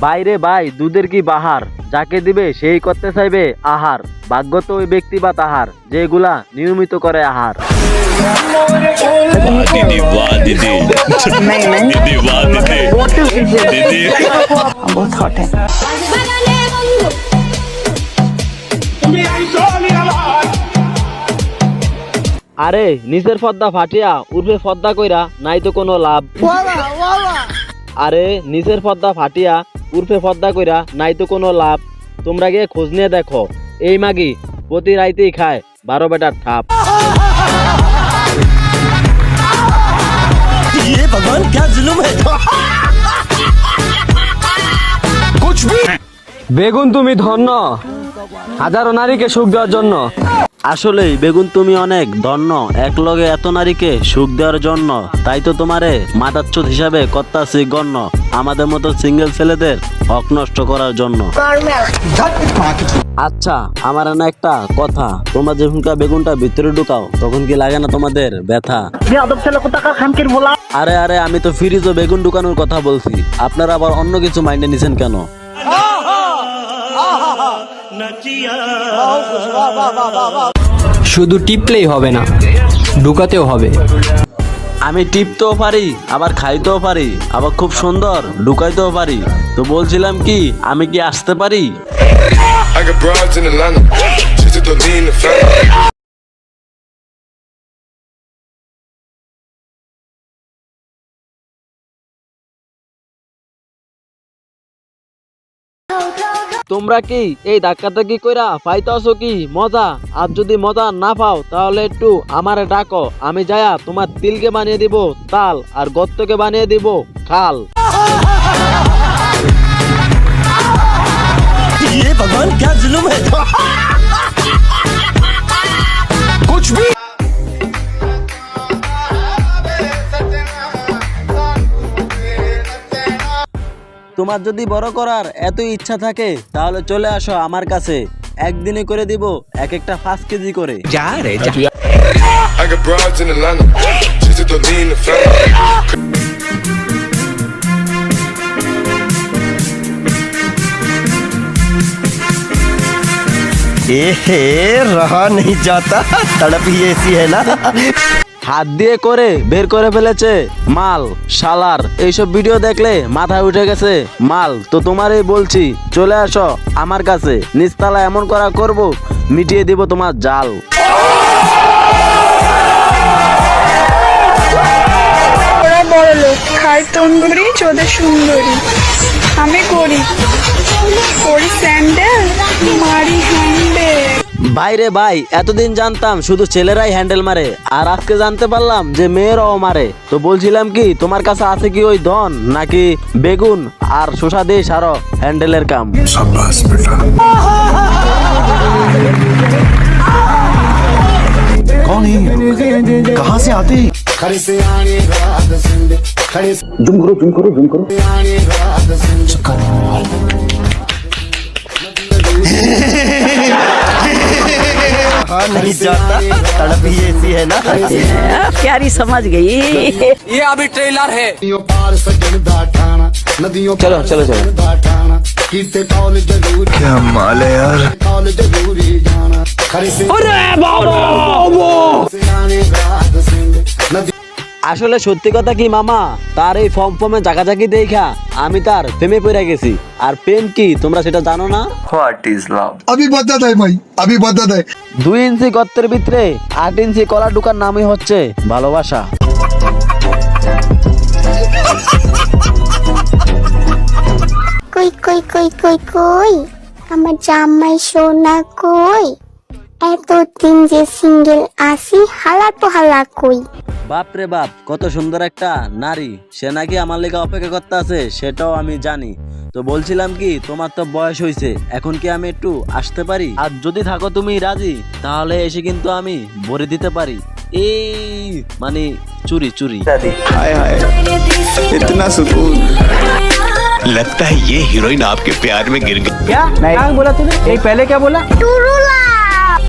বাইরে ভাই দুধের কি বাহার, যাকে দিবে সেই করতে চাইবে আহার। ভাগ্য তো ওই ব্যক্তি বা তাহার, যেগুলা নিয়মিত করে আহার। दीदी वाह दीदी दीदी वाह दीदी दीदी बहुत हॉट है। আরে নিচের পর্দা ফাটিয়া উর্ফে পর্দা কইরা নাই তো কোনো লাভ। আরে নিচের পর্দা ফাটিয়া উর্ফে পর্দা কইরা নাই তো কোনো লাভ। তোমরা গিয়ে খোঁজ নিয়ে দেখো, এই মাগি প্রতি রাইতেই খায় 12 বেটার থাপ। ये भगवान क्या जुल्म है। कुछ भी বেগুন তুমি ধন্য, হাজারো নারীকে সুখ দেওয়ার জন্য। আসলেই বেগুন তুমি অনেক ধন্য, এক লগে এত নারীকে সুখ দেওয়ার জন্য। তাই তো তোমারে মাদাচ্ছুত হিসাবে করতাছি গণ্য, আমাদের মতো সিঙ্গেল ছেলেদের হক নষ্ট করার জন্য। আচ্ছা আমার না একটা কথা, তোমরা যখনকার বেগুনটা ভিতরে ঢুকাও তখন কি লাগে না তোমাদের ব্যথা? আরে আরে আমি তো ফ্রিজে বেগুন ঢুকানোর কথা বলছি, আপনারা আবার অন্য কিছু মাইন্ডে নিছেন কেন? শুধু টিপলেই হবে না, ঢুকাতেও হবে। আমি টিপতেও পারি, আবার খাইতেও পারি, আবার খুব সুন্দর ঢুকাইতেও পারি। তো বলছিলাম কি আমি কি আসতে পারি? I got broads in Atlanta, just to throw me in the family. তোমরা কি এই ধাক্কাটা কি কইরা পাইতাছো কি মজা? আর যদি মজা না পাও তাহলে একটু আমারে ডাকো, আমি যায়া তোমার তিলকে বানিয়ে দিব তাল, আর গর্তকে বানিয়ে দিব খাল। ये भगवान क्या जुल्म है। कुछ भी তোমার যদি বড় করার এত ইচ্ছা থাকে তাহলে চলে আসো আমার কাছে, একদিনে করে দিব এক একটা 5 কেজি করে। I got broads in Atlanta, just to throw me in the family. रहा नहीं जाता, तड़प ही ऐसी है ना। হাত দিয়ে করে বের করে ফেলেছে মাল শালার, এইসব ভিডিও দেখলে মাথায় উঠে গেছে মাল। তো তোমারই বলছি চলে আসো আমার কাছে, নিচতলা এমন করা করব মিটিয়ে দিব তোমার জাল। ওরা বড় লোক, খায় তন্দুরি, চোদে সুন্দরী। আমি করি করি স্যান্ডেল, মারি হ্যান্ডেল। বাইরে ভাই এতদিন জানতাম শুধু ছেলেরাই হ্যান্ডেল মারে, আর আজকে জানতে পারলাম যে মেয়েরাও মারে। তো বলছিলাম কি তোমার কাছে আছে কি ওই ধন, নাকি বেগুন আর শসা দিয়ে সারো হ্যান্ডেলের কাম? शाबाश बेटा। कौन है, कहाँ से आते हैं। जुम करो जुम करो जुम करो। नहीं जाता, तड़प ही ऐसी है ना। प्यारी समझ गई। ये अभी ट्रेलर है। चलो चलो चलो। क्या माल है यार। আসলে সত্যি কথা কি মামা, তার এই ফর্মে জাগাজাগি দেখা আমি তার প্রেমে পড়ে গেছি। আর প্রেম কি তোমরা সেটা জানো না? अभी बता दे भाई, अभी बता दे। 2 ইঞ্চি গর্তের ভিতরে 8 ইঞ্চি কলা ঢুকার নামই হচ্ছে ভালোবাসা। কই কই কই কই কই আমার জামাই সোনা কই, এতদিন যে সিঙ্গেল আসি, হালা তো হালা কই। বাপ রে বাপ, কত সুন্দর একটা নারী, সে নাকি আমার লেগে অপেক্ষা করতে আছে সেটাও আমি জানি। তো বলছিলাম কি তোমার তো বয়স হয়েছে, এখন কি আমি একটু আসতে পারি? আর যদি থাকো তুমি রাজি তাহলে এসে কিন্তু আমি ভরে দিতে পারি। এই মানে চুরি চুরি। हाय हाय इतना सुकून। लगता है ये हीरोइन आपके प्यार में गिर गई। क्या बोला तूने? पहले क्या बोला? টুরুলা